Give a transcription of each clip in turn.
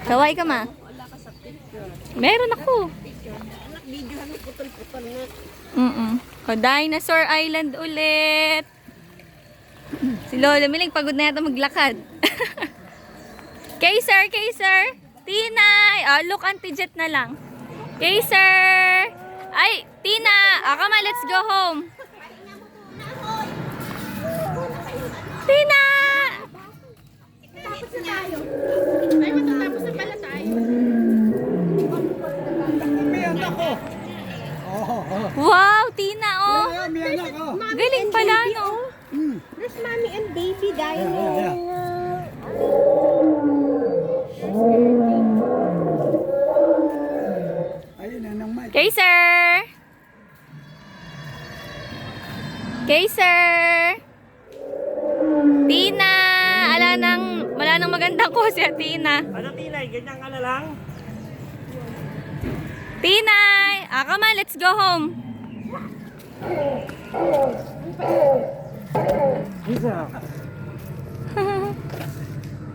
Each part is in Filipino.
Kaway ka ma. Wala ka sa picture. Meron ako. Anak, video mo putol-putol na. O, Dinosaur Island ulit. Si Lola Miling, pagod na yata maglakad. Kaiser, Kaiser. Tinay. Oh, look, anti-jet na lang. Kaiser. Ay, Tina. Akama, let's go home. Tina. Tapos na tayo. Ay, matatapos na pala tayo. May anak ko. Wow, Tina, oh. May anak ko. Galing pala, no? There's mommy and baby dino. Ayun na nang mic. Kaiser. Kaiser. Tina. Wala nang magandang ko si Tina. Ano Tinay? Ganyan ka na lang? Tinay. Come on, let's go home. Isa.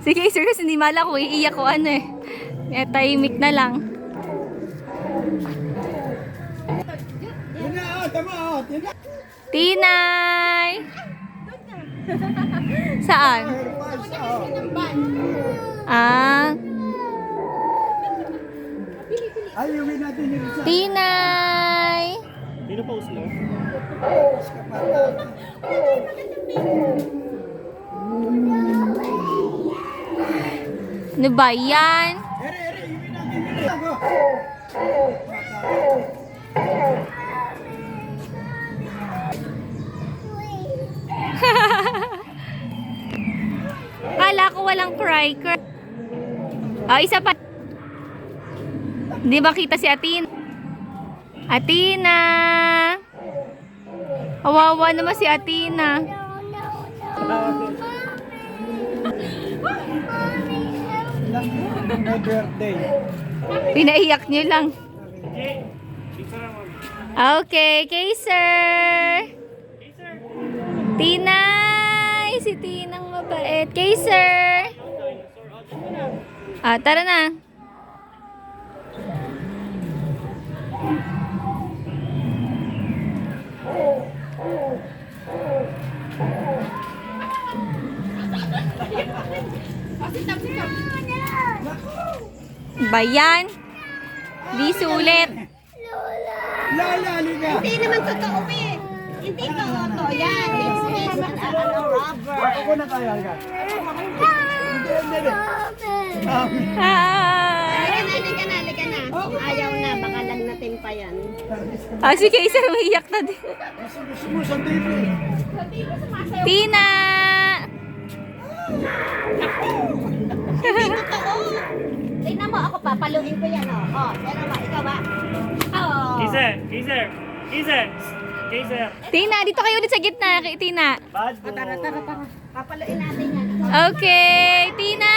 Si Kaiser kasi hindi mala ko, iiyak ko ano eh. Kaya tahimik na lang. Yun na, tama, yun na. Tinay. Saan? Ah, Ay, uwi natin yung isa. Tinay. Sino post mo? Ano ba yan? Ere, uwi natin yung isa. Kala ko walang cry. Oh, isa pa. Hindi ba kita si Atin? Atina. Kawawa naman si Atina. My birthday. Pinaiyak niyo lang. Jay, picture lang mo. Okay, Kaiser. Tinay. Si Tinang mabait. Kaiser. Ah, tara na. Bayan. Di sulit. Lola, halika. Hindi naman totoo eh. Hindi totoo yan. It's rubber. Ako na tayo, halika. Hindi. Hi. Halika na. Ayaw na, baka lagnatin pa yan. Ah, si Kaiser umiyak na din. Gusto mo sa TV. Tina. Hindi totoo. Tingnan mo, ako papaluin ko yan. Oh, pero ba, ikaw ba? Oh. Kaiser! Tina, dito kayo ulit sa gitna. Kay Tina. Bad boy. Tara. Papaluin natin yan. Okay, Tina.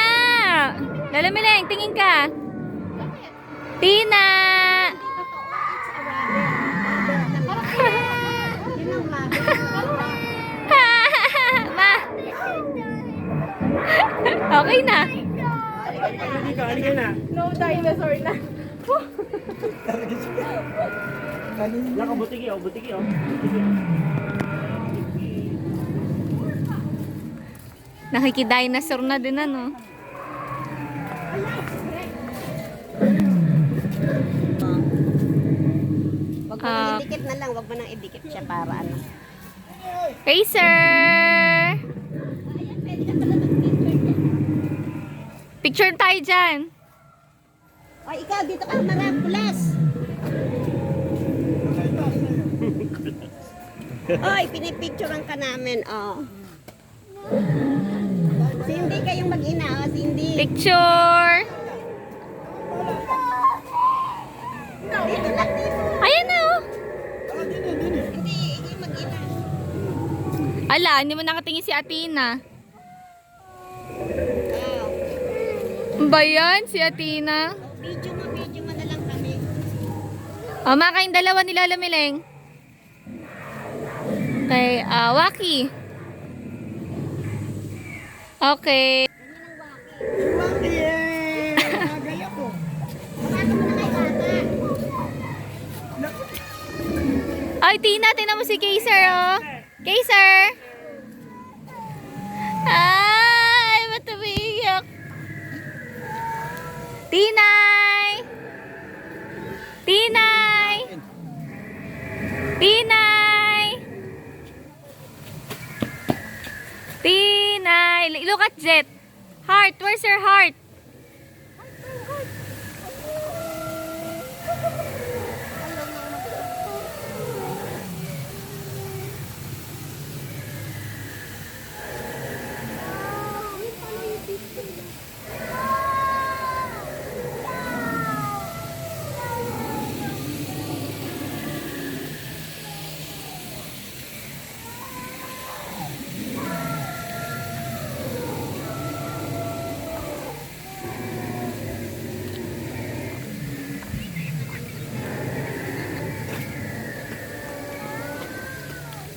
Lala Mileng, tingin ka. Tina. Yun ang rubber. Ma. Okay na. Halika na. No dinosaur na. Kanina. Laka, butiki oh. Nakikidinosaur na din ano. Wag mo nang idikit na lang, wag mo nang idikit siya para ano. Racer! Picture tayo dyan. Ay, ikaw, dito ka marap, pulas. Oy, pinipicturean ka namin, oh. Cindy kayong mag-ina, oh, Cindy. Picture! Dito lang, dito. Ayan na oh. Hindi, yung mag-ina. Ala, hindi mo nakatingin si Atina. Oh. Ano ba yan? Si Atina? Video mo na lang kami. O, makain dalawa ni Lola Mileng. Kay Waki. Okay. Yay! Ay, Tina, tingnan mo si Kaiser, oh. Kaiser! Ay, ba't umiiyak? Tinay! Tinay! Tinay! Tinay! Look at Jet. Heart, where's your heart?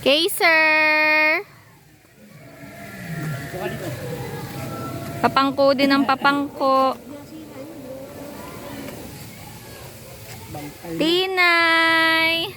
Kaiser! Papangko din ang papangko. Tinay!